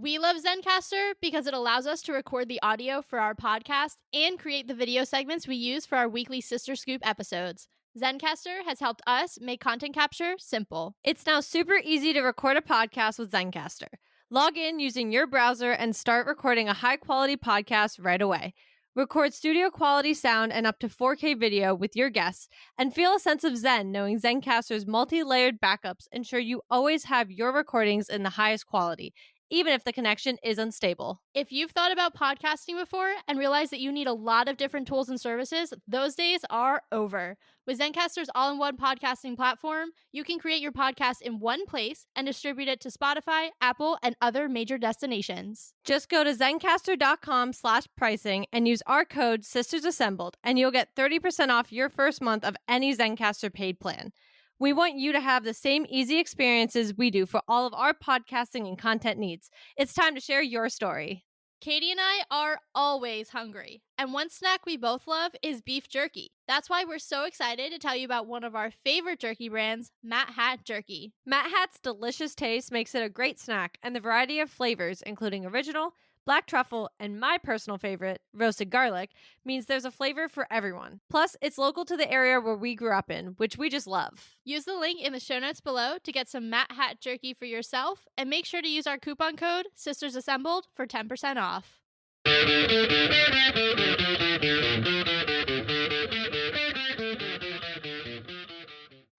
We love Zencaster because it allows us to record the audio for our podcast and create the video segments we use for our weekly Sister Scoop episodes. Zencaster has helped us make content capture simple. It's now super easy to record a podcast with Zencaster. Log in using your browser and start recording a high-quality podcast right away. Record studio-quality sound and up to 4K video with your guests, and feel a sense of zen knowing Zencaster's multi-layered backups ensure you always have your recordings in the highest quality, even if the connection is unstable. If you've thought about podcasting before and realized that you need a lot of different tools and services, those days are over. With Zencaster's all-in-one podcasting platform, you can create your podcast in one place and distribute it to Spotify, Apple, and other major destinations. Just go to zencastr.com/pricing and use our code SistersAssembled, and you'll get 30% off your first month of any Zencaster paid plan. We want you to have the same easy experiences we do for all of our podcasting and content needs. It's time to share your story. Katie and I are always hungry, and one snack we both love is beef jerky. That's why we're so excited to tell you about one of our favorite jerky brands, Matt Hat Jerky. Matt Hat's delicious taste makes it a great snack, and the variety of flavors, including original, black truffle, and my personal favorite, roasted garlic, means there's a flavor for everyone. Plus, it's local to the area where we grew up in, which we just love. Use the link in the show notes below to get some Matt Hat Jerky for yourself, and make sure to use our coupon code SistersAssembled for 10% off.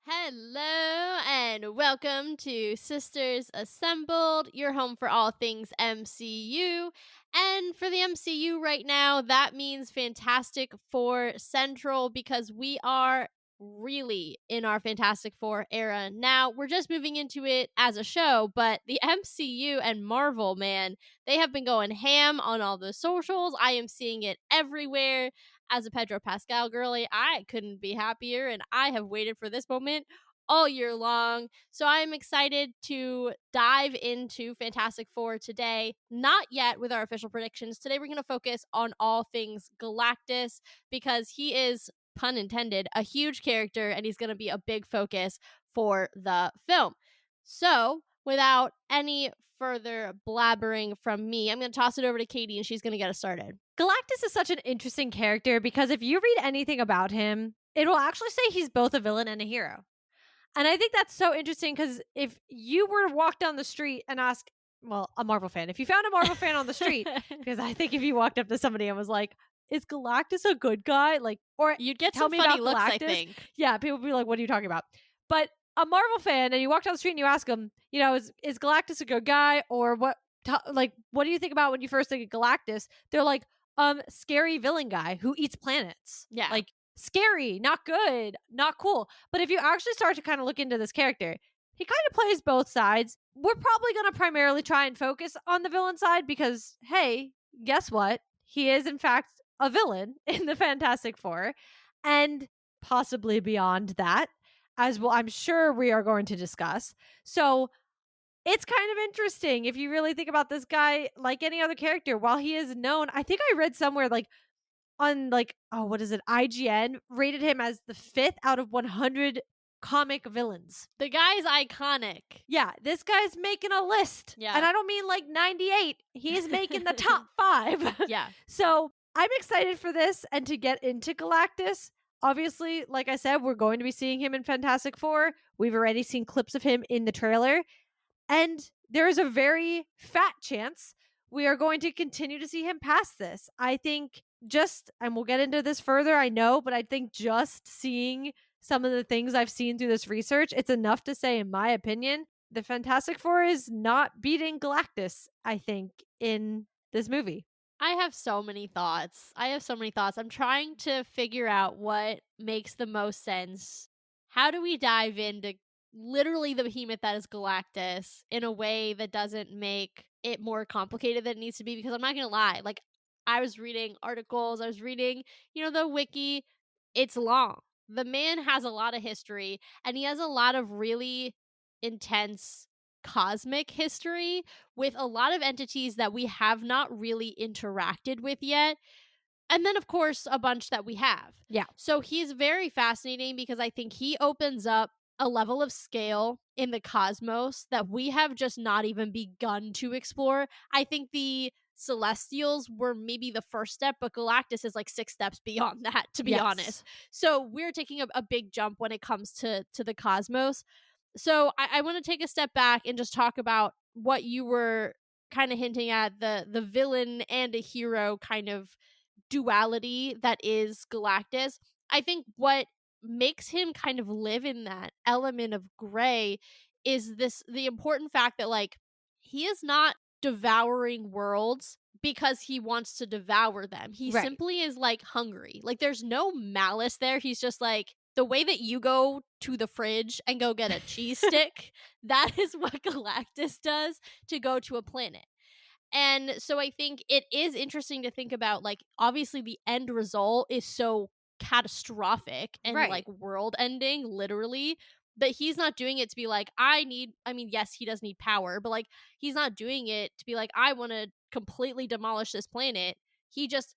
Hello and welcome to Sisters Assembled, your home for all things MCU. And for the MCU right now, that means Fantastic Four Central, because we are really in our Fantastic Four era now. We're just moving into it as a show, but the MCU and Marvel, man, they have been going ham on all the socials. I am seeing it everywhere. As a Pedro Pascal girly, I couldn't be happier, and I have waited for this moment all year long. So I'm excited to dive into Fantastic Four today. Not yet with our official predictions. Today we're going to focus on all things Galactus, because he is, pun intended, a huge character, and he's going to be a big focus for the film. So without any further blabbering from me, I'm going to toss it over to Katie, and she's going to get us started. Galactus is such an interesting character because if you read anything about him, it will actually say he's both a villain and a hero. And I think that's so interesting because if you were to walk down the street and ask, well, a Marvel fan, if you found a Marvel fan on the street, because I think if you walked up to somebody and was like, is Galactus a good guy? Like, or you'd get tell some me funny about looks, Galactus. I think. Yeah, people would be like, what are you talking about? But a Marvel fan, and you walk down the street and you ask them, you know, is Galactus a good guy? Or what do you think about when you first think of Galactus? They're like, scary villain guy who eats planets. Yeah. Like, scary, not good, not cool. But if you actually start to kind of look into this character, he kind of plays both sides. We're probably going to primarily try and focus on the villain side because, hey, guess what? He is, in fact, a villain in the Fantastic Four, and possibly beyond that, as well, I'm sure we are going to discuss. So it's kind of interesting if you really think about this guy like any other character. While he is known, I think I read somewhere on IGN rated him as the 5th out of 100 comic villains. The guy's iconic. Yeah, this guy's making a list. Yeah. And I don't mean like 98. He's making the top 5. Yeah. So I'm excited for this and to get into Galactus. Obviously, like I said, we're going to be seeing him in Fantastic Four. We've already seen clips of him in the trailer. And there is a very fat chance we are going to continue to see him past this. I think and we'll get into this further, I know, but I think just seeing some of the things I've seen through this research, it's enough to say, in my opinion, the Fantastic Four is not beating Galactus, I think, in this movie. I have so many thoughts. I'm trying to figure out what makes the most sense. How do we dive into literally the behemoth that is Galactus in a way that doesn't make it more complicated than it needs to be? Because I'm not going to lie. Like, I was reading articles. I was reading, the wiki. It's long. The man has a lot of history, and he has a lot of really intense cosmic history with a lot of entities that we have not really interacted with yet. And then, of course, a bunch that we have. Yeah. So he's very fascinating because I think he opens up a level of scale in the cosmos that we have just not even begun to explore. I think the Celestials were maybe the first step, but Galactus is like 6 steps beyond that, to be Yes. honest. So we're taking a big jump when it comes to the cosmos. So I want to take a step back and just talk about what you were kind of hinting at, the villain and a hero kind of duality that is Galactus. I think what makes him kind of live in that element of gray is this the important fact that like he is not devouring worlds because he wants to devour them. He Right. simply is like hungry. Like there's no malice there. He's just like the way that you go to the fridge and go get a cheese stick, that is what Galactus does to go to a planet. And so I think it is interesting to think about, like, obviously the end result is so catastrophic and Right. like world ending, literally. But he's not doing it to be like, I mean, yes, he does need power, but like, he's not doing it to be like, I want to completely demolish this planet. He just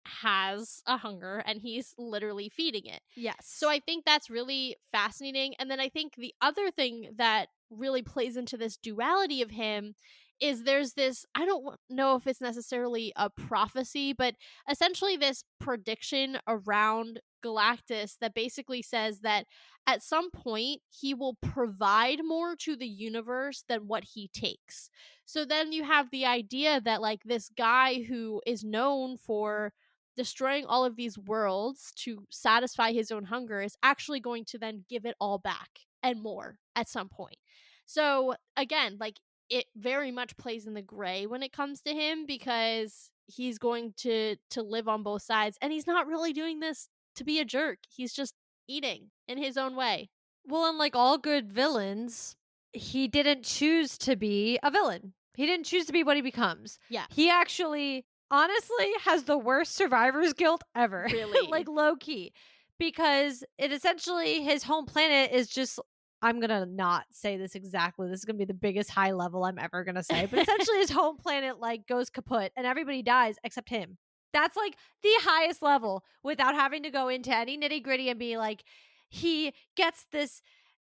has a hunger and he's literally feeding it. So Yes. I think that's really fascinating. And then I think the other thing that really plays into this duality of him is there's this, I don't know if it's necessarily a prophecy, but essentially this prediction around Galactus that basically says that at some point he will provide more to the universe than what he takes. So then you have the idea that like this guy who is known for destroying all of these worlds to satisfy his own hunger is actually going to then give it all back and more at some point. So again, like it very much plays in the gray when it comes to him because he's going to live on both sides and he's not really doing this to be a jerk. He's just eating in his own way. Well, unlike all good villains, he didn't choose to be a villain. He didn't choose to be what he becomes. Yeah, He actually, honestly, has the worst survivor's guilt ever. Like, really. low key. Because it essentially, his home planet is just. I'm going to not say this exactly. This is going to be the biggest high level I'm ever going to say. But essentially, his home planet, like, goes kaput and everybody dies except him. That's like the highest level without having to go into any nitty gritty and be like, he gets this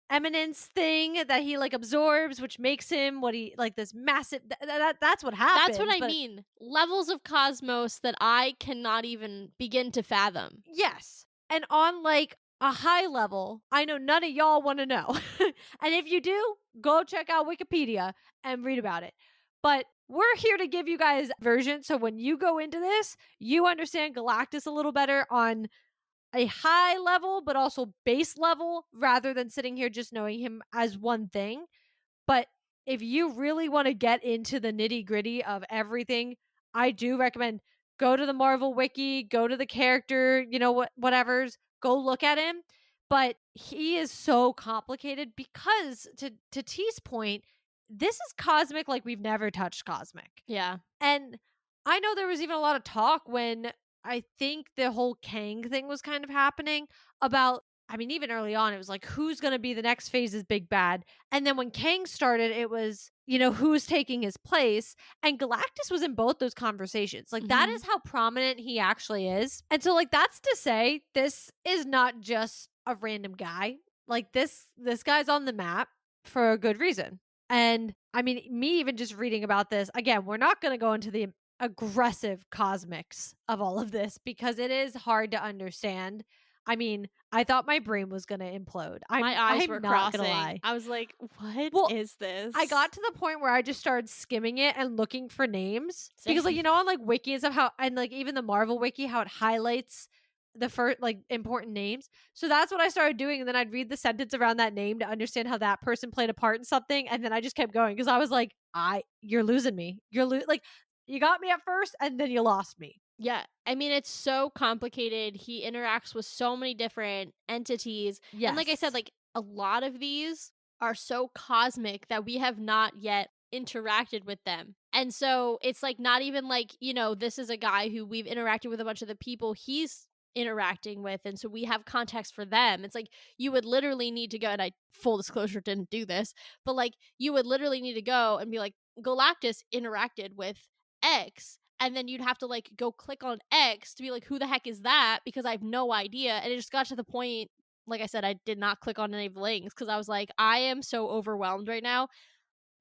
eminence thing that he like absorbs, which makes him what he like this massive that's what That's what happens. I But mean. Levels of cosmos that I cannot even begin to fathom. yes, and on like a high level I know none of y'all want to know. And if you do, go check out Wikipedia and read about it. But we're here to give you guys version so when you go into this you understand Galactus a little better on a high level, but also base level, rather than sitting here just knowing him as one thing. But if you really want to get into the nitty gritty of everything, I do recommend go to the Marvel wiki, go to the character, whatever's, go look at him. But he is so complicated because to T's point, this is cosmic like we've never touched cosmic. Yeah. And I know there was even a lot of talk when I think the whole Kang thing was kind of happening about, I mean, even early on, it was like, who's going to be the next phase's big bad? And then when Kang started, it was, who's taking his place? And Galactus was in both those conversations. Like, that Mhm. is how prominent he actually is. And so, like, that's to say, this is not just a random guy. Like, this guy's on the map for a good reason. And I mean, me even just reading about this, again, we're not going to go into the aggressive cosmics of all of this because it is hard to understand. I mean, I thought my brain was going to implode. My I'm eyes I'm were not going to crossing. lie. I was like, what Well, is this? I got to the point where I just started skimming it and looking for names because, like, Same. on like wiki and stuff, how and like even the Marvel wiki, how it highlights the first like important names. So that's what I started doing, and then I'd read the sentence around that name to understand how that person played a part in something, and then I just kept going because I was like, you're losing me. Like you got me at first, and then you lost me. Yeah. I mean, it's so complicated. He interacts with so many different entities. And like I said, Yes. like a lot of these are so cosmic that we have not yet interacted with them. And so it's like not even like, this is a guy who we've interacted with a bunch of the people he's interacting with. And so we have context for them. It's like you would literally need to go, and I full disclosure didn't do this, but like you would literally need to go and be like, Galactus interacted with X, and then you'd have to like go click on X to be like, who the heck is that? Because I have no idea. And it just got to the point like I said, I did not click on any of the links because I was like, I am so overwhelmed right now.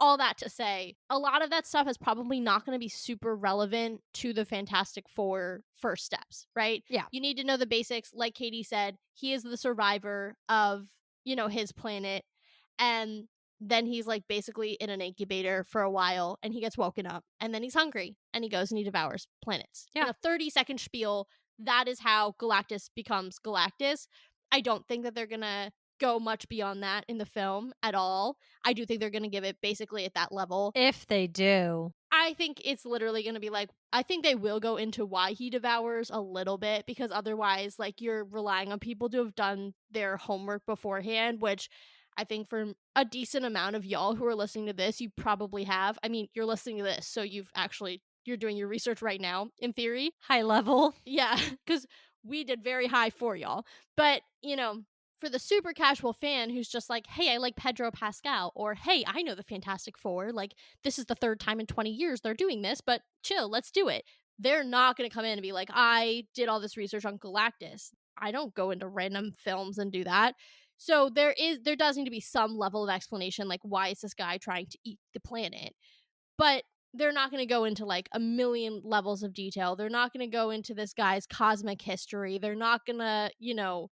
All that to say, a lot of that stuff is probably not going to be super relevant to the Fantastic Four first steps, right? Yeah. You need to know the basics. Like Katie said, he is the survivor of, his planet. And then he's like basically in an incubator for a while and he gets woken up and then he's hungry and he goes and he devours planets. Yeah. In a 30-second spiel, that is how Galactus becomes Galactus. I don't think that they're going to go much beyond that in the film at all. I do think they're going to give it basically at that level. If they do. I think it's literally going to be like, I think they will go into why he devours a little bit because otherwise, like, you're relying on people to have done their homework beforehand, which I think for a decent amount of y'all who are listening to this, you probably have. I mean, you're listening to this, so you're doing your research right now, in theory. High level. Yeah, because we did very high for y'all. But, for the super casual fan who's just like, hey, I like Pedro Pascal, or hey, I know the Fantastic Four. Like, this is the third time in 20 years they're doing this, but chill, let's do it. They're not going to come in and be like, I did all this research on Galactus. I don't go into random films and do that. So there does need to be some level of explanation, like, why is this guy trying to eat the planet? But they're not going to go into like a million levels of detail. They're not going to go into this guy's cosmic history. They're not going to,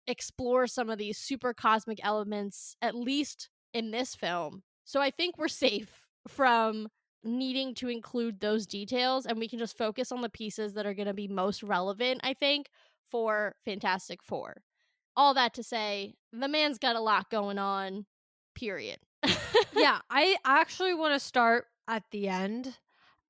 explore some of these super cosmic elements, at least in this film. So I think we're safe from needing to include those details, and we can just focus on the pieces that are going to be most relevant, I think, for Fantastic Four. All that to say, the man's got a lot going on, period. Yeah, I actually want to start at the end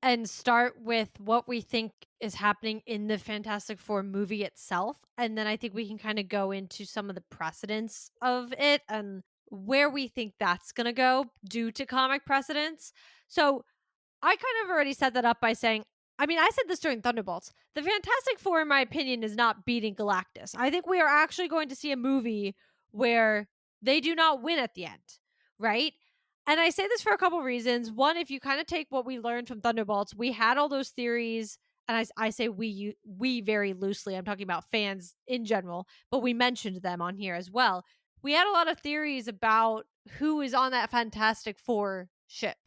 and start with what we think is happening in the Fantastic Four movie itself. And then I think we can kind of go into some of the precedents of it and where we think that's going to go due to comic precedents. So I kind of already set that up by saying, I mean, I said this during Thunderbolts. The Fantastic Four, in my opinion, is not beating Galactus. I think we are actually going to see a movie where they do not win at the end, right? And I say this for a couple reasons. One, if you kind of take what we learned from Thunderbolts, we had all those theories, and I say we very loosely. I'm talking about fans in general, but we mentioned them on here as well. We had a lot of theories about who is on that Fantastic Four ship.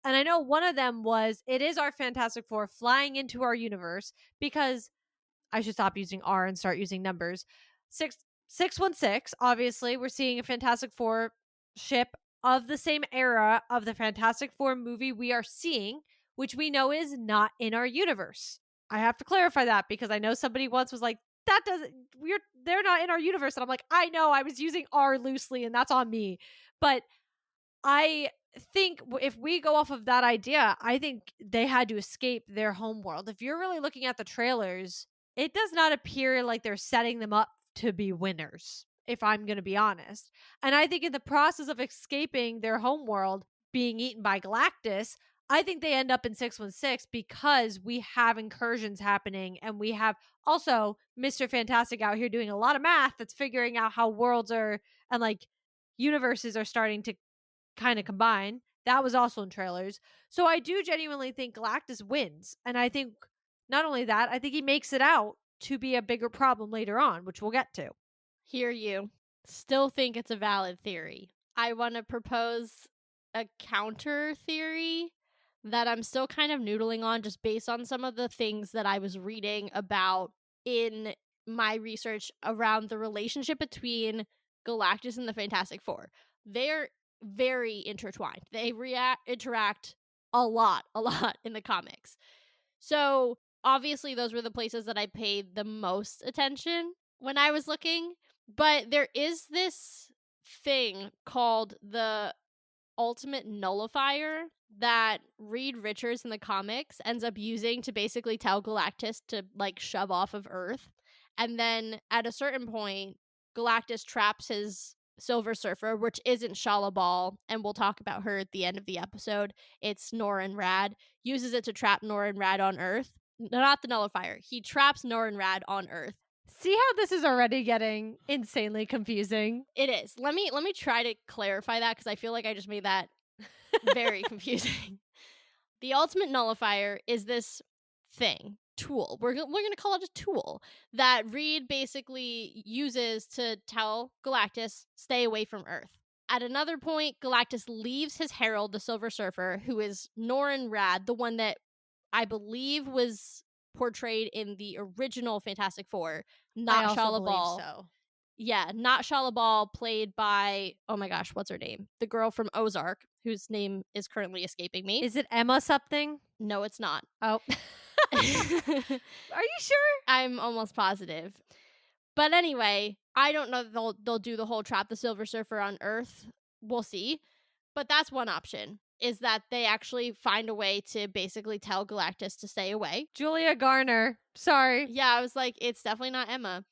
And I know one of them was, it is our Fantastic Four flying into our universe, because I should stop using R and start using numbers. 616, obviously, we're seeing a Fantastic Four ship of the same era of the Fantastic Four movie we are seeing, which we know is not in our universe. I have to clarify that because I know somebody once was like, they're not in our universe. And I'm like, I know, I was using R loosely and that's on me. But I think if we go off of that idea, I think they had to escape their home world. If you're really looking at the trailers, it does not appear like they're setting them up to be winners, if I'm going to be honest. And I think in the process of escaping their home world, being eaten by Galactus, I think they end up in 616 because we have incursions happening, and we have also Mr. Fantastic out here doing a lot of math that's figuring out how worlds are and like universes are starting to kind of combine. That was also in trailers. So I do genuinely think Galactus wins. And I think not only that, I think he makes it out to be a bigger problem later on, which we'll get to. Hear you. Still think it's a valid theory. I want to propose a counter theory that I'm still kind of noodling on, just based on some of the things that I was reading about in my research around the relationship between Galactus and the Fantastic Four. They're very intertwined. They interact a lot in the comics. So obviously those were the places that I paid the most attention when I was looking. But there is this thing called the ultimate nullifier that Reed Richards in the comics ends up using to basically tell Galactus to like shove off of Earth. And then at a certain point, Galactus traps his Silver Surfer, which isn't Shala Ball, and we'll talk about her at the end of the episode. It's Norrin Rad. Uses it to trap Norrin Rad on Earth. Not the nullifier. He traps Norrin Rad on Earth. See how this is already getting insanely confusing? It is. Let me try to clarify that, because I feel like I just made that very confusing. The ultimate nullifier is this tool. We're going to call it a tool that Reed basically uses to tell Galactus, stay away from Earth. At another point, Galactus leaves his herald, the Silver Surfer, who is Norrin Rad, the one that I believe was portrayed in the original Fantastic Four, I not also Shala believe Ball. so. Yeah, not Shala Ball, played by, oh my gosh, what's her name? The girl from Ozark, whose name is currently escaping me. Is it Emma something? No, it's not. Oh. Are you sure? I'm almost positive. But anyway, I don't know that they'll do the whole trap the Silver Surfer on Earth. We'll see. But that's one option, is that they actually find a way to basically tell Galactus to stay away. Julia Garner. Sorry. Yeah, I was like, it's definitely not Emma.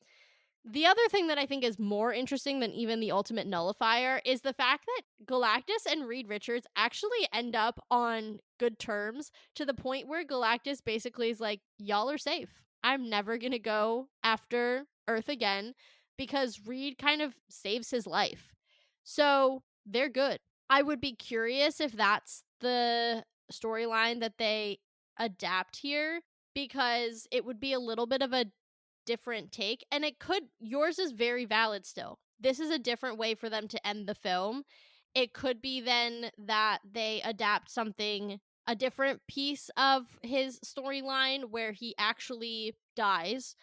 The other thing that I think is more interesting than even the ultimate nullifier is the fact that Galactus and Reed Richards actually end up on good terms, to the point where Galactus basically is like, y'all are safe. I'm never going to go after Earth again, because Reed kind of saves his life. So they're good. I would be curious if that's the storyline that they adapt here, because it would be a little bit of a different take, and yours is very valid still. This is a different way for them to end the film. It could be then that they adapt something, a different piece of his storyline where he actually dies.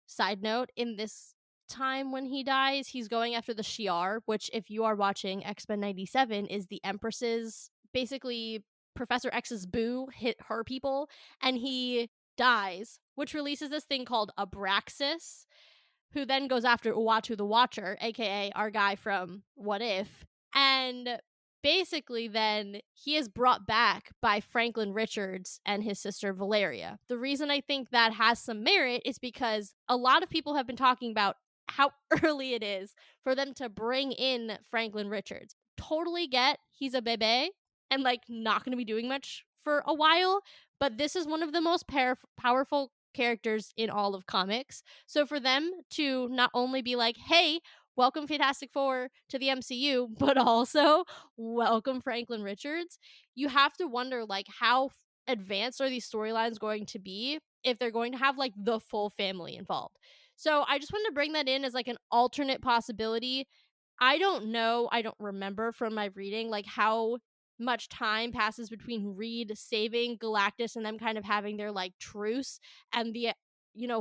Side note, in this time when he dies, he's going after the Shi'ar, which, if you are watching X-Men 97, is the Empress's, basically Professor X's boo, hit her people, and he dies, which releases this thing called Abraxas, who then goes after Uatu the Watcher, aka our guy from What If, and basically then he is brought back by Franklin Richards and his sister Valeria. The reason I think that has some merit is because a lot of people have been talking about how early it is for them to bring in Franklin Richards. Totally get he's a bebe and like not going to be doing much for a while, but this is one of the most powerful characters in all of comics. So for them to not only be like, hey, welcome Fantastic Four to the MCU, but also welcome Franklin Richards, you have to wonder like how advanced are these storylines going to be if they're going to have like the full family involved. So I just wanted to bring that in as like an alternate possibility. I don't know, I don't remember from my reading like how much time passes between Reed saving Galactus and them kind of having their like truce, and the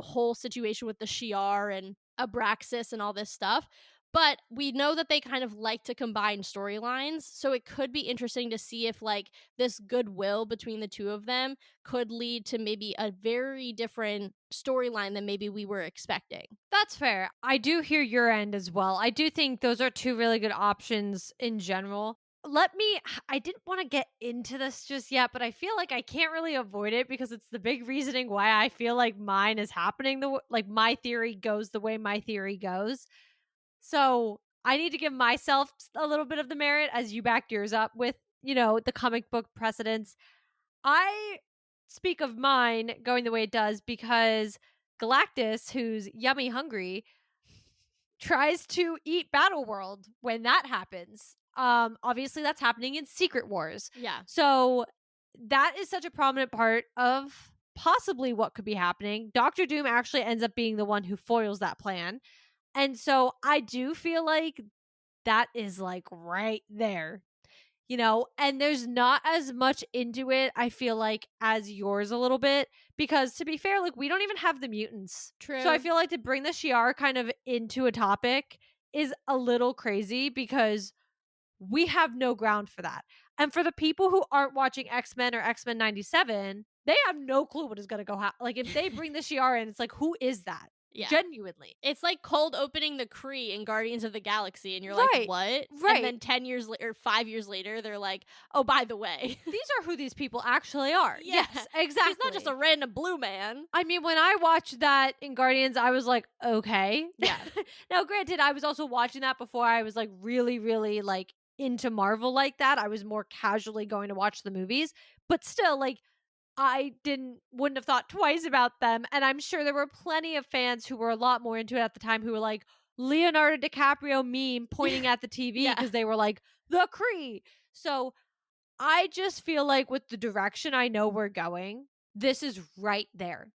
whole situation with the Shi'ar and Abraxas and all this stuff. But we know that they kind of like to combine storylines, so it could be interesting to see if like this goodwill between the two of them could lead to maybe a very different storyline than maybe we were expecting. That's fair. I do hear your end as well. I do think those are two really good options in general. I didn't want to get into this just yet, but I feel like I can't really avoid it because it's the big reasoning why I feel like mine is happening, like my theory goes the way my theory goes. So I need to give myself a little bit of the merit as you backed yours up with, the comic book precedents. I speak of mine going the way it does because Galactus, who's yummy hungry, tries to eat Battleworld when that happens. Obviously that's happening in Secret Wars. Yeah. So that is such a prominent part of possibly what could be happening. Doctor Doom actually ends up being the one who foils that plan. And so I do feel like that is like right there, and there's not as much into it, I feel like, as yours a little bit, because to be fair, like we don't even have the mutants. True. So I feel like to bring the Shi'ar kind of into a topic is a little crazy because we have no ground for that. And for the people who aren't watching X-Men or X-Men 97, they have no clue what is going to go happen. Like if they bring the Shi'ar in, it's like, who is that? Yeah. Genuinely. It's like cold opening the Kree in Guardians of the Galaxy, and you're Right. like, what? Right. And then 10 years or 5 years later, they're like, oh, by the way, these are who these people actually are. Yeah. Yes, exactly. He's not just a random blue man. I mean, when I watched that in Guardians, I was like, okay. Yeah. Now, granted, I was also watching that before I was like really, really like into Marvel like that. I was more casually going to watch the movies, but still, like, I wouldn't have thought twice about them. And I'm sure there were plenty of fans who were a lot more into it at the time who were like, Leonardo DiCaprio meme pointing at the TV because they were like, the Kree. So I just feel like with the direction I know we're going, This is right there.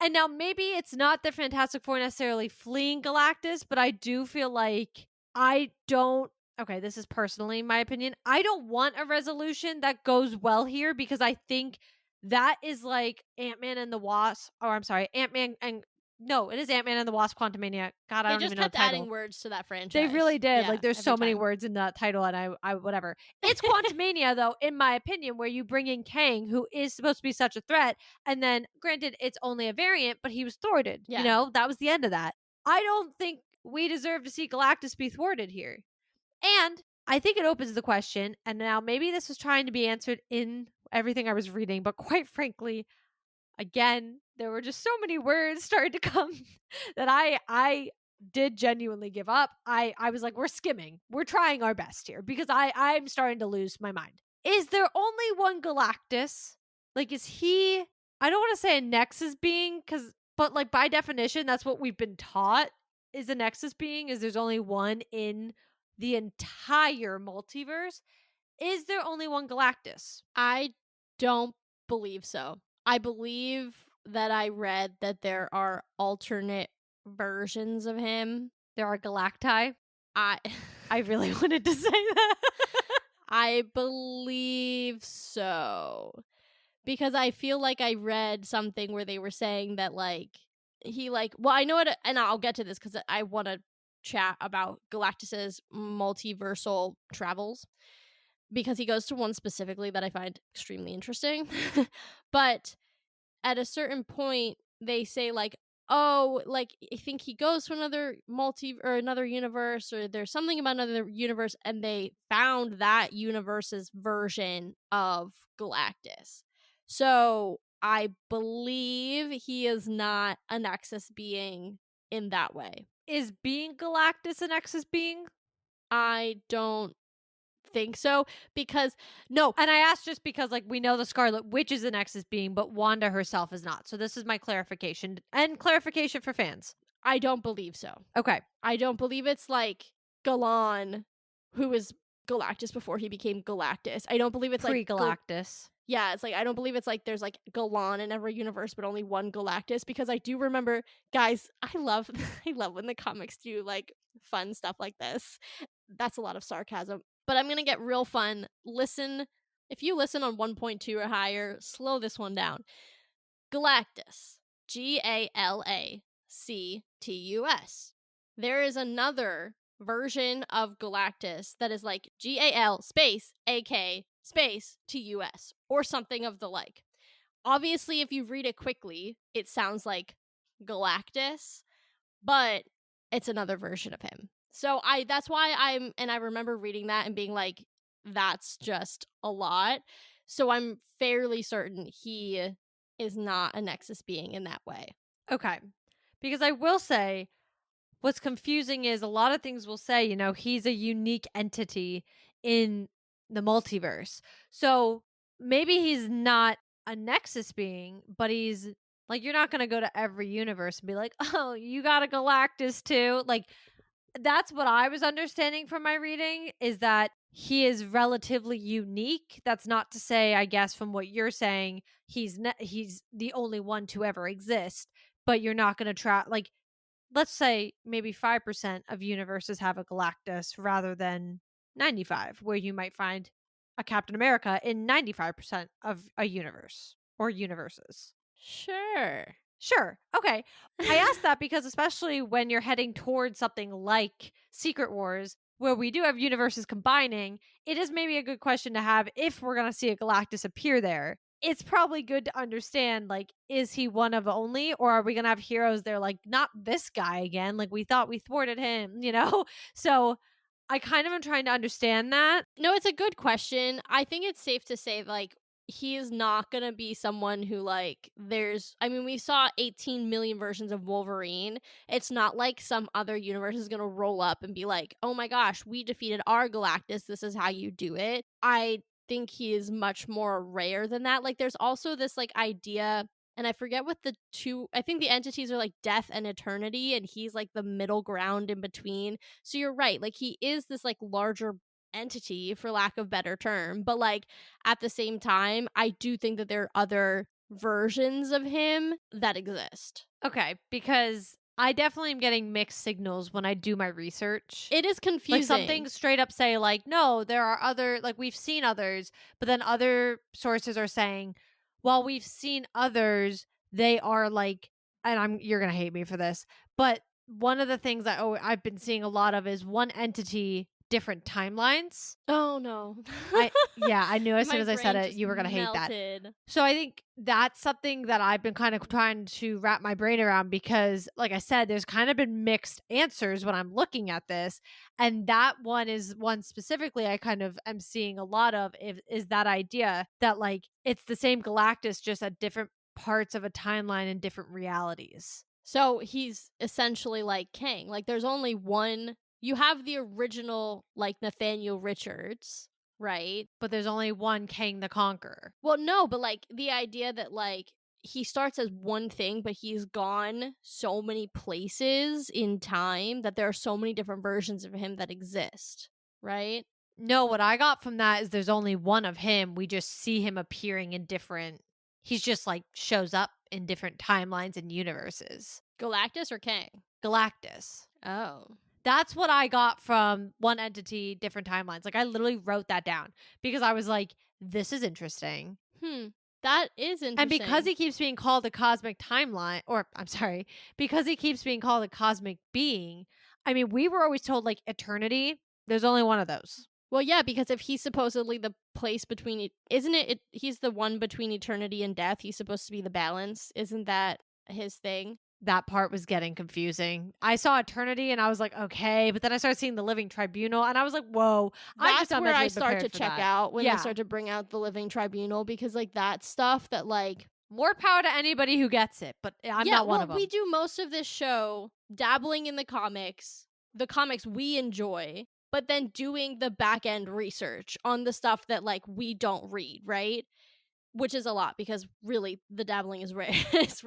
And now maybe it's not the Fantastic Four necessarily fleeing Galactus, but I do feel like I don't okay, this is personally my opinion. I don't want a resolution that goes well here because I think that is like Ant-Man and the Wasp, or I'm sorry, Ant-Man and no, it is Ant-Man and the Wasp Quantumania. God, I They don't just even know the kept adding title. words to that They franchise. really did. Yeah, Like, there's every so many time. words in the title, and I whatever. It's Quantumania, though, in my opinion, where you bring in Kang, who is supposed to be such a threat, and then, granted, it's only a variant, but he was thwarted. You Yeah. know, that was the end of that. I don't think we deserve to see Galactus be thwarted here. And I think it opens the question, and now maybe this was trying to be answered in everything I was reading, but quite frankly, again, there were just so many words started to come that I did genuinely give up. I was like, we're skimming. We're trying our best here because I'm starting to lose my mind. Is there only one Galactus? Like, is he, I don't want to say a Nexus being, but like by definition, that's what we've been taught is a Nexus being, is there's only one in the entire multiverse. Is there only one Galactus? I don't believe so. I believe that I read that there are alternate versions of him. There are Galacti. I I really wanted to say that. I believe so. Because I feel like I read something where they were saying that like he like well I know it and I'll get to this cuz I want to chat about Galactus's multiversal travels because he goes to one specifically that I find extremely interesting. But at a certain point they say like oh like I think he goes to another multi or another universe or there's something about another universe and they found that universe's version of Galactus. So I believe he is not a Nexus being in that way. Is being Galactus an Nexus being? I don't think so because no, And I asked just because, like, we know the Scarlet Witch is a Nexus being, but Wanda herself is not. So this is my clarification and clarification for fans. I don't believe so. Okay. I don't believe it's like Galan, who was Galactus before he became Galactus. I don't believe it's like Pre Galactus. yeah, it's like I don't believe it's like there's like Galan in every universe, but only one Galactus. Because I do remember, guys, I love I love when the comics do like fun stuff like this. That's a lot of sarcasm, but I'm gonna get real fun. Listen, if you listen on 1.2 or higher, slow this one down. Galactus, Galactus. There is another version of Galactus that is like GAL space AK space TUS or something of the like. Obviously, if you read it quickly, it sounds like Galactus, but it's another version of him. So that's why I remember reading that and being like, that's just a lot. So I'm fairly certain he is not a Nexus being in that way. Okay. Because I will say, what's confusing is a lot of things will say, you know, he's a unique entity in the multiverse. So maybe he's not a Nexus being, but he's like, you're not going to go to every universe and be like, oh, you got a Galactus too. Like, that's what I was understanding from my reading is that he is relatively unique. That's not to say, I guess, from what you're saying, he's the only one to ever exist. But you're not going to try like let's say maybe 5% of universes have a Galactus rather than 95, where you might find a Captain America in 95% of a universe or universes. Sure. Sure. Okay. I asked that because, especially when you're heading towards something like Secret Wars, where we do have universes combining, it is maybe a good question to have if we're going to see a Galactus appear there. It's probably good to understand, like, is he one of only, or are we going to have heroes there, like, not this guy again? Like, we thought we thwarted him, you know? So I kind of am trying to understand that. No, it's a good question. I think it's safe to say, like, he is not gonna be someone who, like, I mean, we saw 18 million versions of Wolverine. It's not like some other universe is gonna roll up and be like, oh my gosh, we defeated our Galactus. This is how you do it. I think he is much more rare than that. Like, there's also this, like, idea. And I forget what I think the entities are like death and eternity, and he's like the middle ground in between. So you're right. Like, he is this like larger entity, for lack of better term. But like at the same time, I do think that there are other versions of him that exist. Okay, because I definitely am getting mixed signals when I do my research. It is Like some confusing. things straight up say like, no, there are other like we've seen others, but then other sources are saying, well, we've seen others, they are like, and you're gonna hate me for this, but one of the things that I've been seeing a lot of is one entity, different timelines. Oh no. I knew as soon My as I said brain it, just you were gonna hate that. melted. So I think that's something that I've been kind of trying to wrap my brain around because, like I said, there's kind of been mixed answers when I'm looking at this. And that one is one specifically I kind of am seeing a lot of is that idea that like it's the same Galactus, just at different parts of a timeline and different realities. So he's essentially like Kang. Like there's only one. You have the original like Nathaniel Richards, right? But there's only one Kang the Conqueror. Well, no, but like the idea that like he starts as one thing, but he's gone so many places in time that there are so many different versions of him that exist, right? No, what I got from that is there's only one of him. We just see him appearing in different, he's just like shows up in different timelines and universes. Galactus or Kang? Galactus. Oh. That's what I got from one entity, different timelines. Like I literally wrote that down because I was like, this is interesting. Hmm. That is interesting. And because he keeps being called a cosmic timeline, or I'm sorry, because he keeps being called a cosmic being, I mean, we were always told like eternity, there's only one of those. Well, yeah, because if he's supposedly the place between isn't it, he's the one between eternity and death. He's supposed to be the balance. Isn't that his thing? That part was getting confusing. I saw eternity and I was like, okay, but then I started seeing the living tribunal and I was like, whoa. That's I'm where I mentally start to prepared for check that. out when Yeah. they start to bring out the living tribunal because like that stuff that like More power to anybody who gets it, but I'm not one of them. We do most of this show dabbling in the comics we enjoy, but then doing the back end research on the stuff that like we don't read, right? Which is a lot because really the dabbling is rare.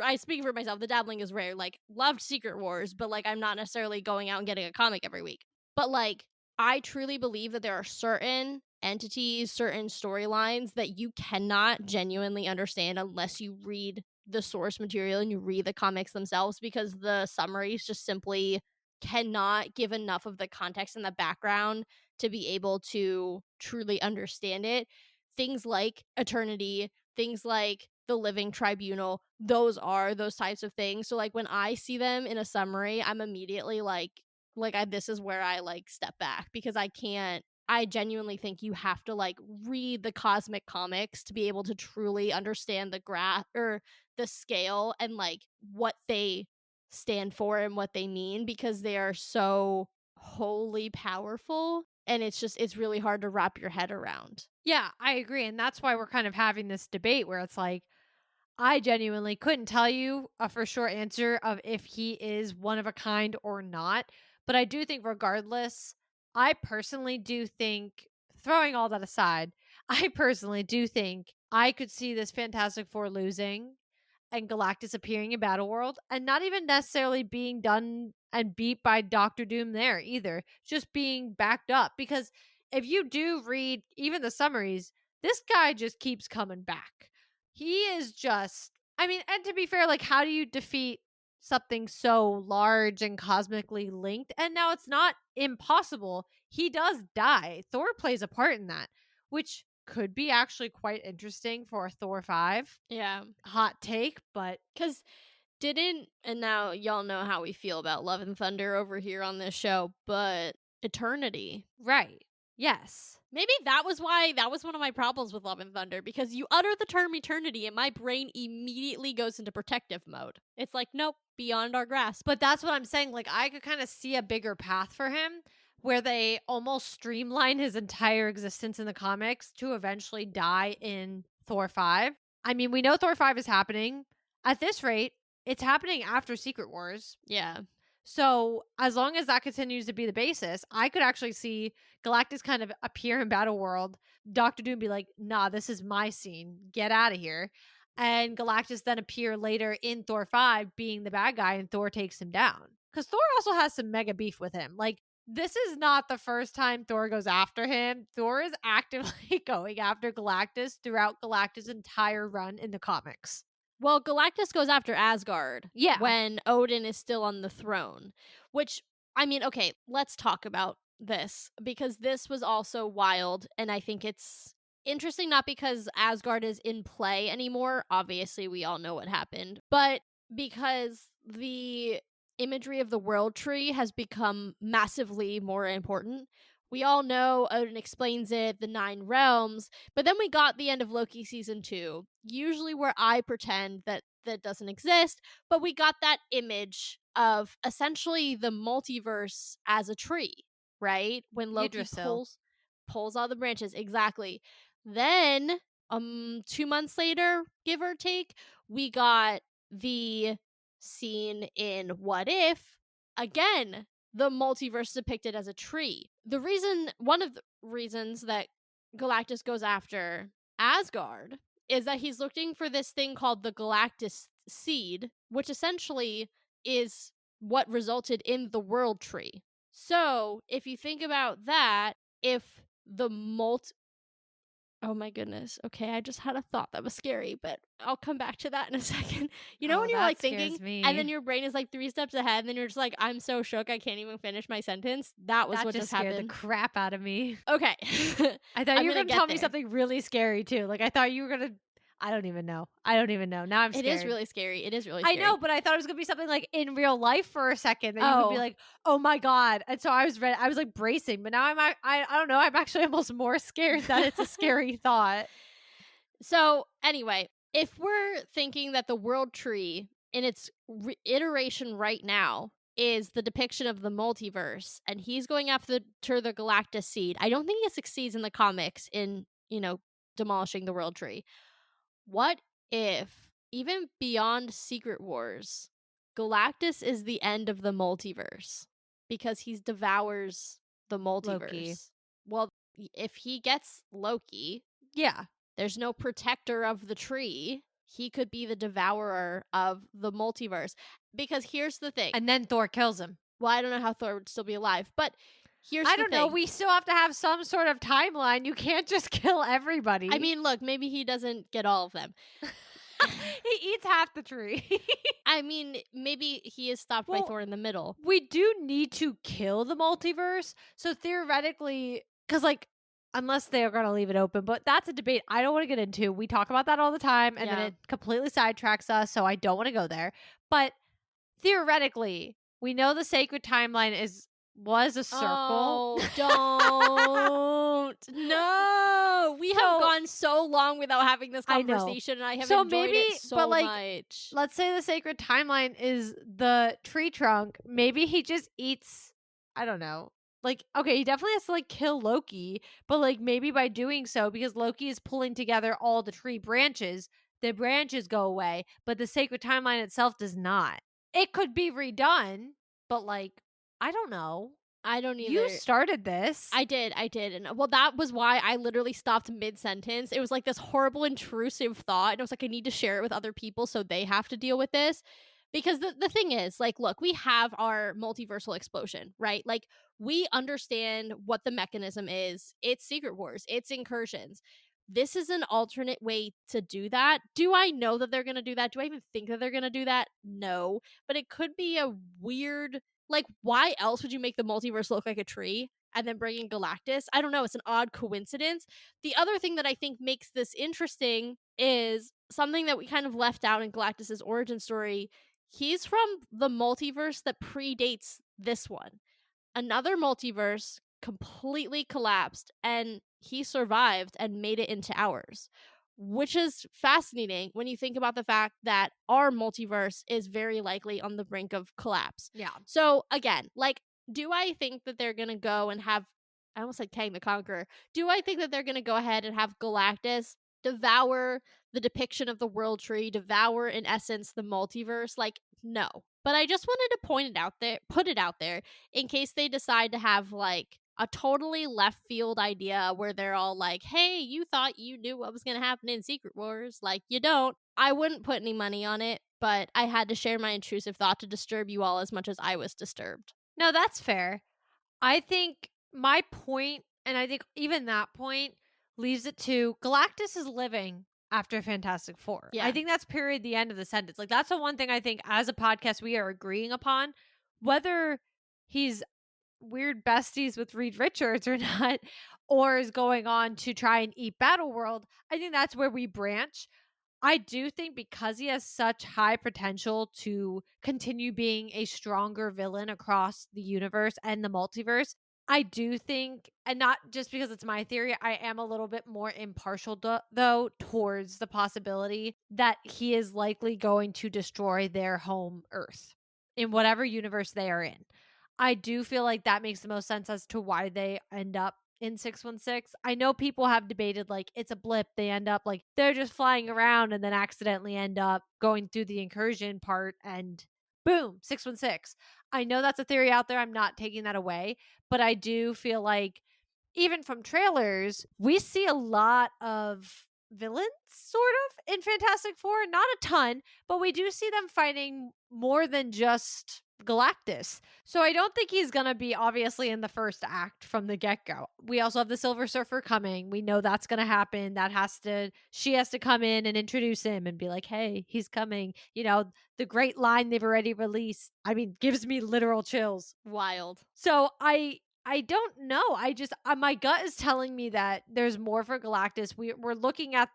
I speak for myself, the dabbling is rare. Like loved Secret Wars, but like I'm not necessarily going out and getting a comic every week. But like I truly believe that there are certain entities, certain storylines that you cannot genuinely understand unless you read the source material and you read the comics themselves because the summaries just simply cannot give enough of the context and the background to be able to truly understand it. Things like eternity, things like the living tribunal, those are those types of things. So like when I see them in a summary, I'm immediately this is where I like step back because I genuinely think you have to like read the cosmic comics to be able to truly understand the graph or the scale and like what they stand for and what they mean because they are so wholly powerful and it's really hard to wrap your head around. Yeah, I agree. And that's why we're kind of having this debate where it's like, I genuinely couldn't tell you a for sure answer of if he is one of a kind or not. But I do think, regardless, I personally do think, throwing all that aside, I personally do think I could see this Fantastic Four losing and Galactus appearing in Battle World and not even necessarily being done and beat by Doctor Doom there either, just being backed up. Because if you do read even the summaries, this guy just keeps coming back. He is just, I mean, and to be fair, like, how do you defeat something so large and cosmically linked? And now it's not impossible. He does die. Thor plays a part in that, which could be actually quite interesting for Thor 5. Yeah. Hot take, but Because and now y'all know how we feel about Love and Thunder over here on this show, but Eternity. right. Yes. Maybe that was one of my problems with Love and Thunder because you utter the term eternity and my brain immediately goes into protective mode. It's like, nope, beyond our grasp. But that's what I'm saying. Like, I could kind of see a bigger path for him where they almost streamline his entire existence in the comics to eventually die in Thor 5. I mean, we know Thor 5 is happening. At this rate, it's happening after Secret Wars. Yeah. So as long as that continues to be the basis, I could actually see Galactus kind of appear in Battle World, Doctor Doom be like, nah, this is my scene. Get out of here. And Galactus then appear later in Thor 5 being the bad guy and Thor takes him down. Because Thor also has some mega beef with him. Like, this is not the first time Thor goes after him. Thor is actively going after Galactus throughout Galactus' entire run in the comics. Well, Galactus goes after Asgard Yeah. when Odin is still on the throne, which, I mean, okay, let's talk about this because this was also wild. And I think it's interesting not because Asgard is in play anymore. Obviously, we all know what happened, but because the imagery of the world tree has become massively more important. We all know Odin explains it, the 9 realms, but then we got the end of Loki season 2, usually where I pretend that that doesn't exist, but we got that image of essentially the multiverse as a tree, right? When Loki Yggdrasil. pulls all the branches, exactly. Then 2 months later, give or take, we got the scene in What If, again, the multiverse depicted as a tree. One of the reasons that Galactus goes after Asgard is that he's looking for this thing called the Galactus seed, which essentially is what resulted in the world tree. So, if you think about that, if the oh my goodness. Okay, I just had a thought that was scary, but I'll come back to that in a second. You know Oh, when you're that like thinking scares and then me. your brain is like 3 steps ahead and then you're just like I'm so shook I can't even finish my sentence. That was That what just just scared the happened. crap out of me. Okay. I thought I'm you were going to gonna get tell me there. something really scary too. Like I thought you were gonna I don't even know. I don't even know. Now I'm It is scared. really scary. It is really I know, scary. but I thought it was gonna be something like in real life for a second that you could be Oh, like, "Oh my god!" And so I was ready. I was like bracing, but now I don't know. I'm actually almost more scared that it's a scary thought. so, anyway, if we're thinking that the world tree in its iteration right now is the depiction of the multiverse, and he's going after the Galactus seed, I don't think he succeeds in the comics in, demolishing the world tree. What if, even beyond Secret Wars, Galactus is the end of the multiverse because he devours the Loki. multiverse? Well, if he gets Loki, Yeah, there's no protector of the tree. He could be the devourer of the multiverse. Because here's the thing. and then Thor kills him. Well, I don't know how Thor would still be alive, but here's I the don't know. thing. We still have to have some sort of timeline. You can't just kill I everybody. mean, look, maybe he doesn't get all of them. He eats half the tree. I mean, maybe he is stopped by Well, Thor in the middle. we do need to kill the multiverse. So theoretically, because like, unless they're going to leave it open, but that's a debate I don't want to get into. We talk about that all the time and then Yeah. it completely sidetracks us. So I don't want to go there. But theoretically, we know the sacred timeline was a circle. Oh, don't. No. We have So gone so long without having this I know. conversation, and I have So enjoyed maybe, it so but like, much. let's say the sacred timeline is the tree trunk. Maybe he just eats, I don't know. Like, okay, he definitely has to like kill Loki, but like maybe by doing so, because Loki is pulling together all the tree branches, the branches go away, but the sacred timeline itself does not. It could be redone, but like, I don't know. I don't You either. started this. I did. And well, that was why I literally stopped mid sentence. It was like this horrible, intrusive thought. And I was like, I need to share it with other people so they have to deal with this. Because the thing is, like, look, we have our multiversal explosion, right? Like, we understand what the mechanism is. It's Secret Wars, it's incursions. This is an alternate way to do that. Do I know that they're going to do that? Do I even think that they're going to do that? No. But it could be a weird, like, why else would you make the multiverse look like a tree and then bring in Galactus? I don't know. It's an odd coincidence. The other thing that I think makes this interesting is something that we kind of left out in Galactus's origin story. He's from the multiverse that predates this one. Another multiverse completely collapsed and he survived and made it into ours, which is fascinating when you think about the fact that our multiverse is very likely on the brink of collapse. Yeah. So again, like, do I think that they're gonna go and have, I almost said Kang the Conqueror, do I think that they're gonna go ahead and have Galactus devour the depiction of the world tree, devour in essence the multiverse? Like, no. But I just wanted to put it out there in case they decide to have like a totally left field idea where they're all like, hey, you thought you knew what was going to happen in Secret Wars. Like, you don't. I wouldn't put any money on it, but I had to share my intrusive thought to disturb you all as much as I was disturbed. No, that's fair. I think my point, and I think even that point leaves it to Galactus is living. after Fantastic Four. Yeah. I think that's period the end of the sentence. Like that's the one thing I think as a podcast we are agreeing upon, whether he's weird besties with Reed Richards or not, or is going on to try and eat Battle World. I think that's where we branch. I do think because he has such high potential to continue being a stronger villain across the universe and the multiverse, I do think, and not just because it's my theory, I am a little bit more impartial though towards the possibility that he is likely going to destroy their home Earth in whatever universe they are in. I do feel like that makes the most sense as to why they end up in 616. I know people have debated like it's a blip. They end up like they're just flying around and then accidentally end up going through the incursion part and boom, 616. I know that's a theory out there. I'm not taking that away, but I do feel like even from trailers, we see a lot of villains sort of in Fantastic Four. Not a ton, but we do see them fighting more than just Galactus. So I don't think he's going to be obviously in the first act from the get-go. We also have the Silver Surfer coming. We know that's going to happen. She has to come in and introduce him and be like, "Hey, he's coming." You know, the great line they've already released. I mean, gives me literal chills. Wild. So I don't know. I just my gut is telling me that there's more for Galactus. We're looking at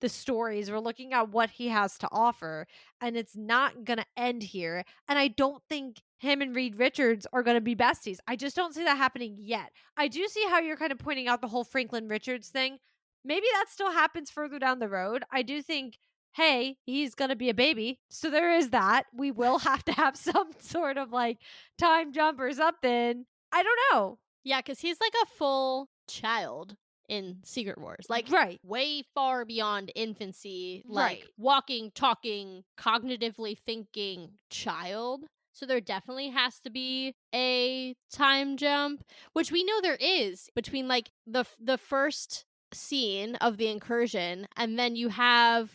the stories. We're looking at what he has to offer, and it's not going to end here. And I don't think him and Reed Richards are going to be besties. I just don't see that happening yet. I do see how you're kind of pointing out the whole Franklin Richards thing. Maybe that still happens further down the road. I do think, hey, he's going to be a baby. So there is that. We will have to have some sort of like time jump or something. I don't know. Yeah, because he's like a full child in Secret Wars. Like, Right. way far beyond infancy. Like, Right. walking, talking, cognitively thinking child. So there definitely has to be a time jump, which we know there is between like the first scene of the incursion, and then you have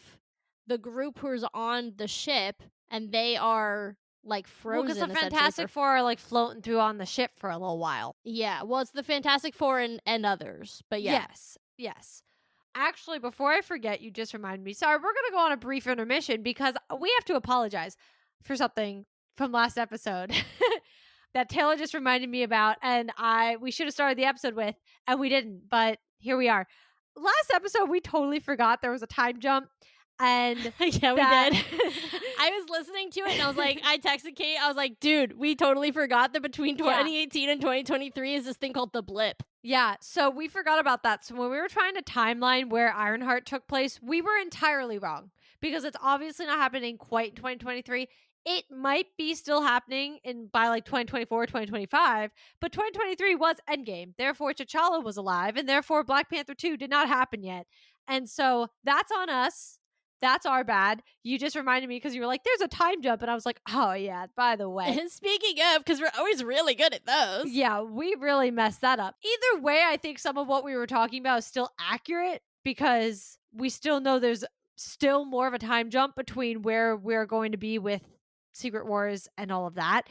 the group who's on the ship, and they are like Well, frozen. because the essentially, Fantastic Four are like floating through on the ship for a little while. Yeah, well, it's the Fantastic Four and others, but yeah. Yes. Actually, before I forget, you just reminded me. Sorry, we're going to go on a brief intermission because we have to apologize for something from last episode that Taylor just reminded me about, and we should have started the episode with, and we didn't, but here we are. Last episode, we totally forgot there was a time jump, and yeah, we did. I was listening to it and I was like, I texted Kate, I was like, dude, we totally forgot that between 2018 and 2023 is this thing called the blip. Yeah, so we forgot about that. So when we were trying to timeline where Ironheart took place, we were entirely wrong because it's obviously not happening quite in 2023. It might be still happening by like 2024, 2025, but 2023 was Endgame. Therefore, T'Challa was alive, and therefore Black Panther 2 did not happen yet. And so that's on us. That's our bad. You just reminded me because you were like, there's a time jump. And I was like, oh, yeah, by the way. Speaking of, because we're always really good at those. Yeah, we really messed that up. Either way, I think some of what we were talking about is still accurate because we still know there's still more of a time jump between where we're going to be with Secret Wars and all of that.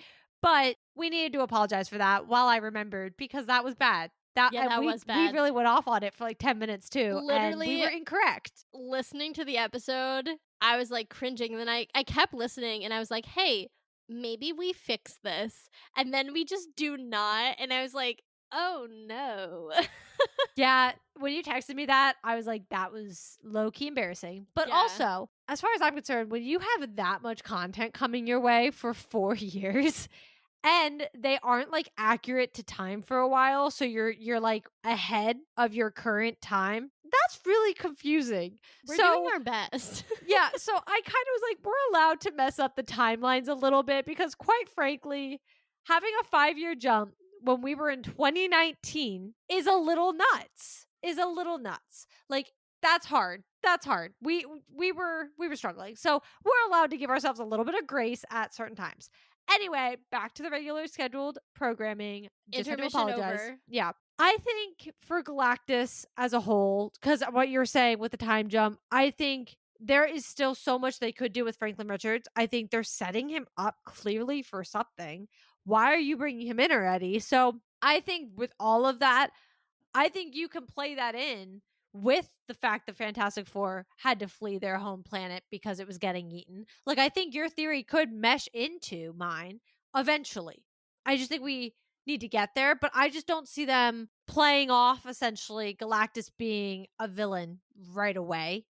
But we needed to apologize for that while I remembered because that was bad. That was bad. We really went off on it for like 10 minutes too. Literally, and we were incorrect. Listening to the episode, I was like cringing. And then I kept listening and I was like, hey, maybe we fix this. And then we just do not. And I was like, oh no. Yeah, when you texted me that, I was like, that was low-key embarrassing. But also, as far as I'm concerned, when you have that much content coming your way for 4 years and they aren't like accurate to time for a while, so you're like ahead of your current time, that's really confusing. We're doing our best. Yeah, so I kind of was like, we're allowed to mess up the timelines a little bit because quite frankly, having a 5-year jump when we were in 2019 is a little nuts. Like that's hard. We were struggling. So we're allowed to give ourselves a little bit of grace at certain times. Anyway, back to the regular scheduled programming. Just had to Intermission apologize. over. Yeah. I think for Galactus as a whole, because what you're saying with the time jump, I think there is still so much they could do with Franklin Richards. I think they're setting him up clearly for something. Why are you bringing him in already? So I think with all of that, I think you can play that in with the fact that Fantastic Four had to flee their home planet because it was getting eaten. Like, I think your theory could mesh into mine eventually. I just think we need to get there, but I just don't see them playing off essentially Galactus being a villain right away.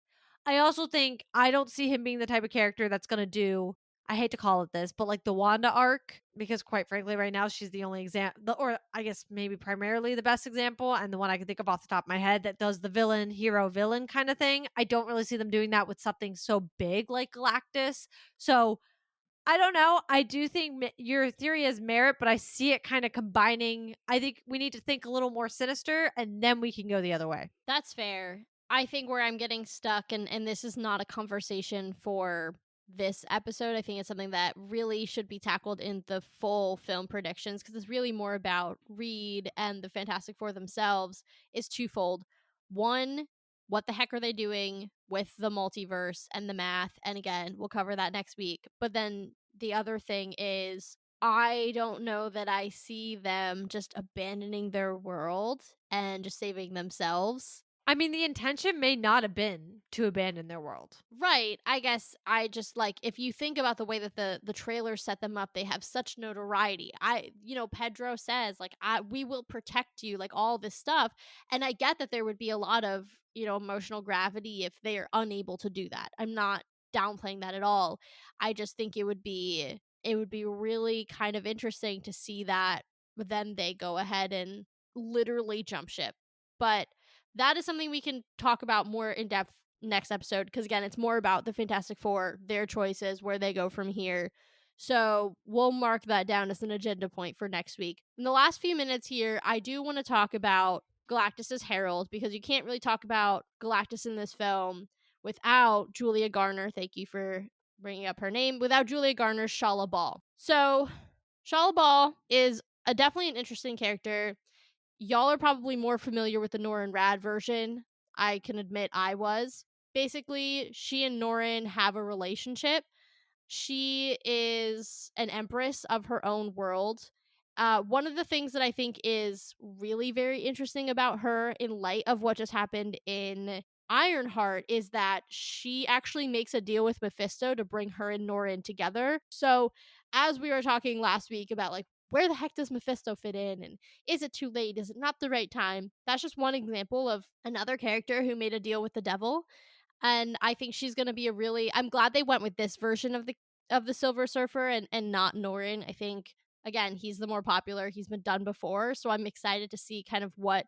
I also think I don't see him being the type of character that's going to do, I hate to call it this, but like the Wanda arc, because quite frankly, right now she's the only example, or I guess maybe primarily the best example, and the one I can think of off the top of my head that does the villain, hero, villain kind of thing. I don't really see them doing that with something so big like Galactus. So I don't know. I do think your theory has merit, but I see it kind of combining. I think we need to think a little more sinister, and then we can go the other way. That's fair. I think where I'm getting stuck, and this is not a conversation for this episode. I think it's something that really should be tackled in the full film predictions because it's really more about Reed and the Fantastic Four themselves. Is twofold. One, what the heck are they doing with the multiverse and the math? And again, we'll cover that next week. But then the other thing is I don't know that I see them just abandoning their world and just saving themselves. I mean, the intention may not have been to abandon their world. Right. I guess I just like if you think about the way that the trailer set them up, they have such notoriety. Pedro says like we will protect you, like all this stuff. And I get that there would be a lot of, emotional gravity if they are unable to do that. I'm not downplaying that at all. I just think it would be really kind of interesting to see that, but then they go ahead and literally jump ship. But that is something we can talk about more in depth next episode because again it's more about the Fantastic Four, their choices, where they go from here. So we'll mark that down as an agenda point for next week. In the last few minutes here, I do want to talk about Galactus's herald because you can't really talk about Galactus in this film without Julia Garner. Thank you for bringing up her name. Without Julia Garner's Shala Ball. So Shala Ball is definitely an interesting character. Y'all are probably more familiar with the Norrin Rad version. I can admit I was. Basically, she and Norrin have a relationship. She is an empress of her own world. One of the things that I think is really very interesting about her in light of what just happened in Ironheart is that she actually makes a deal with Mephisto to bring her and Norrin together. So, as we were talking last week about like where the heck does Mephisto fit in and is it too late? Is it not the right time? That's just one example of another character who made a deal with the devil. And I think she's going to be I'm glad they went with this version of the Silver Surfer and not Norrin. I think again, he's the more popular. He's been done before, so I'm excited to see kind of what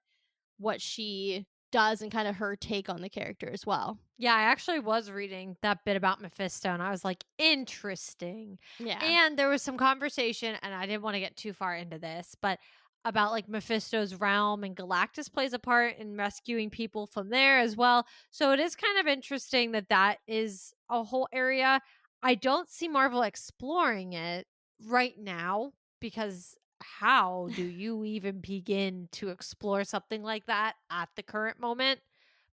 she does and kind of her take on the character as well. Yeah, I actually was reading that bit about Mephisto and I was like, interesting. Yeah. And there was some conversation, and I didn't want to get too far into this, but about like Mephisto's realm, and Galactus plays a part in rescuing people from there as well. So it is kind of interesting that that is a whole area. I don't see Marvel exploring it right now because how do you even begin to explore something like that at the current moment?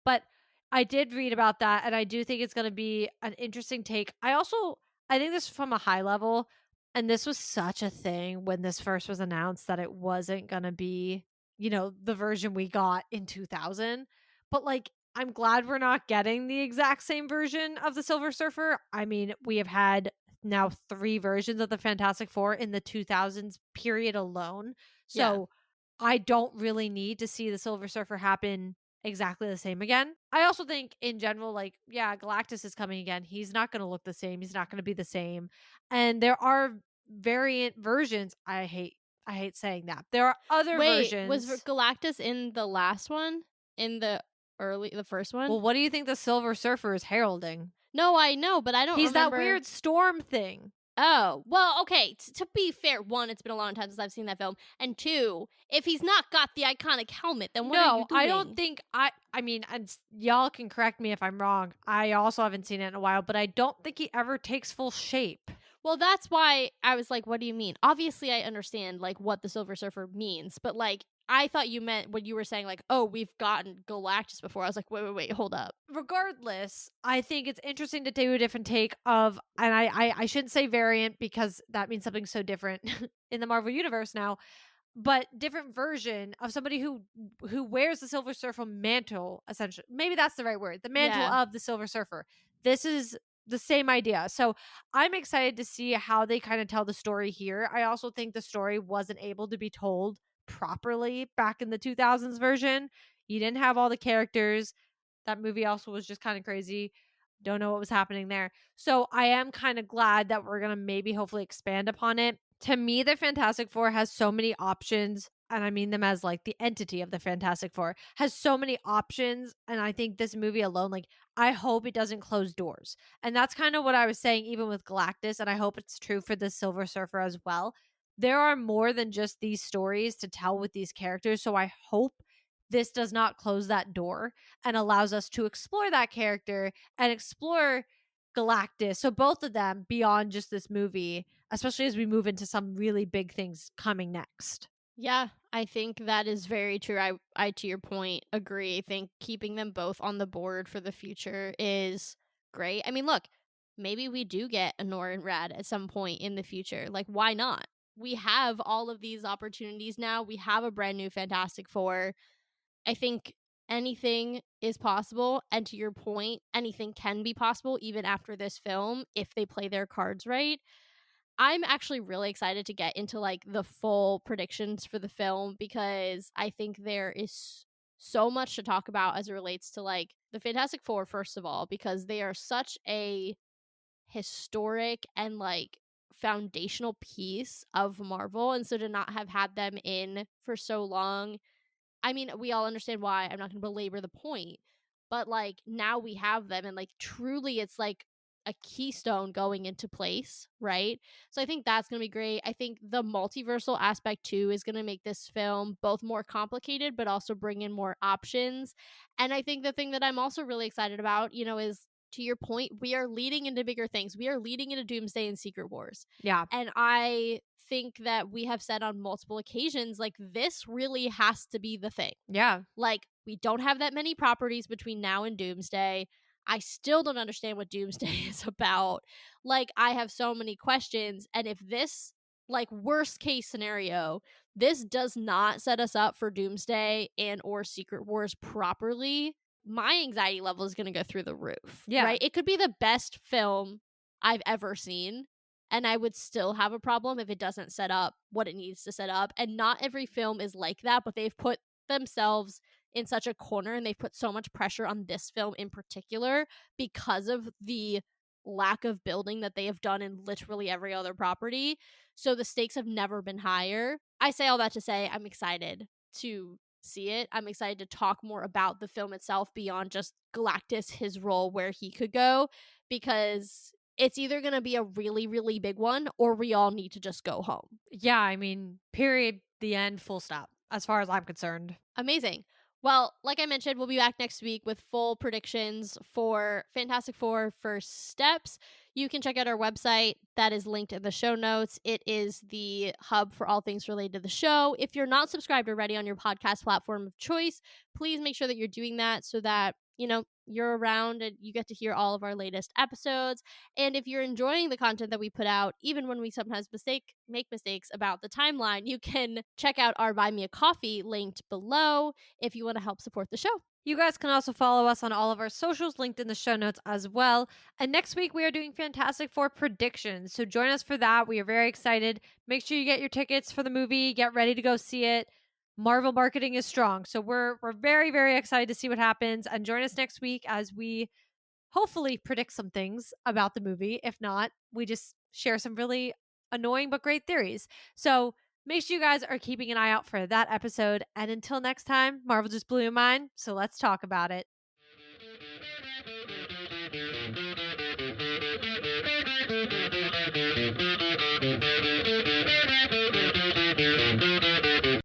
But I did read about that, and I do think it's going to be an interesting take. I think this from a high level, and this was such a thing when this first was announced that it wasn't going to be, the version we got in 2000. But like, I'm glad we're not getting the exact same version of the Silver Surfer. I mean, we have had now 3 versions of the Fantastic Four in the 2000s period alone. Yeah. So I don't really need to see the Silver Surfer happen exactly the same again. I also think in general, like, yeah, Galactus is coming again. He's not going to look the same. He's not going to be the same. And there are variant versions. I hate saying that. There are other Wait, was versions. Galactus in the last one? In the first one? Well, what do you think the Silver Surfer is heralding? No, I know, but I don't He's that remember. weird storm thing. Oh, well, okay. To be fair, one, it's been a long time since I've seen that film, and two, if he's not got the iconic helmet, then what are you No, doing? I don't think I mean, and y'all can correct me if I'm wrong. I also haven't seen it in a while, but I don't think he ever takes full shape. Well, that's why I was like, what do you mean? Obviously, I understand like what the Silver Surfer means, but like I thought you meant when you were saying like, oh, we've gotten Galactus before. I was like, wait, hold up. Regardless, I think it's interesting to do a different take of, and I shouldn't say variant because that means something so different in the Marvel universe now. but different version of somebody who wears the Silver Surfer mantle, essentially. Maybe that's the right word. The mantle Yeah. of the Silver Surfer. This is the same idea. So I'm excited to see how they kind of tell the story here. I also think the story wasn't able to be told properly back in the 2000s version. You didn't have all the characters. That movie also was just kind of crazy. Don't know what was happening there. So I am kind of glad that we're going to maybe hopefully expand upon it. To me, the Fantastic Four has so many options, and I mean them as like the entity of the Fantastic Four has so many options. And I think this movie alone, like, I hope it doesn't close doors. And that's kind of what I was saying, even with Galactus. And I hope it's true for the Silver Surfer as well. There are more than just these stories to tell with these characters. So I hope this does not close that door and allows us to explore that character and explore Galactus. So both of them beyond just this movie, especially as we move into some really big things coming next. Yeah, I think that is very true. I to your point agree. I think keeping them both on the board for the future is great. I mean, look, maybe we do get a Nor and Rad at some point in the future. Like, why not? We have all of these opportunities now. We have a brand new Fantastic Four. I think anything is possible. And to your point, anything can be possible even after this film if they play their cards right. I'm actually really excited to get into like the full predictions for the film because I think there is so much to talk about as it relates to like the Fantastic Four, first of all, because they are such a historic and like foundational piece of Marvel. And so to not have had them in for so long, I mean, we all understand why. I'm not going to belabor the point, but like now we have them, and like truly, it's like a keystone going into place, right? So I think that's going to be great. I think the multiversal aspect too is going to make this film both more complicated, but also bring in more options. And I think the thing that I'm also really excited about, is to your point, we are leading into bigger things. We are leading into Doomsday and Secret Wars. Yeah. And I think that we have said on multiple occasions, like, this really has to be the thing. Yeah. Like, we don't have that many properties between now and Doomsday. I still don't understand what Doomsday is about. Like, I have so many questions. And if this, like, worst case scenario, this does not set us up for Doomsday and or Secret Wars properly, my anxiety level is going to go through the roof, Yeah. right? It could be the best film I've ever seen, and I would still have a problem if it doesn't set up what it needs to set up. And not every film is like that, but they've put themselves in such a corner and they've put so much pressure on this film in particular because of the lack of building that they have done in literally every other property. So the stakes have never been higher. I say all that to say I'm excited to see it. I'm excited to talk more about the film itself beyond just Galactus, his role, where he could go, because it's either going to be a really, really big one or we all need to just go home. Yeah. I mean, period, the end, full stop, as far as I'm concerned. Amazing. Well, like I mentioned, we'll be back next week with full predictions for Fantastic Four First Steps. You can check out our website that is linked in the show notes. It is the hub for all things related to the show. If you're not subscribed already on your podcast platform of choice, please make sure that you're doing that so that, you're around and you get to hear all of our latest episodes. And if you're enjoying the content that we put out, even when we sometimes make mistakes about the timeline, you can check out our Buy Me a Coffee linked below if you want to help support the show. You guys can also follow us on all of our socials linked in the show notes as well. And next week we are doing Fantastic Four predictions. So join us for that. We are very excited. Make sure you get your tickets for the movie. Get ready to go see it. Marvel marketing is strong. So we're very, very excited to see what happens. And join us next week as we hopefully predict some things about the movie. If not, we just share some really annoying but great theories. So make sure you guys are keeping an eye out for that episode. And until next time, Marvel just blew your mind. So let's talk about it.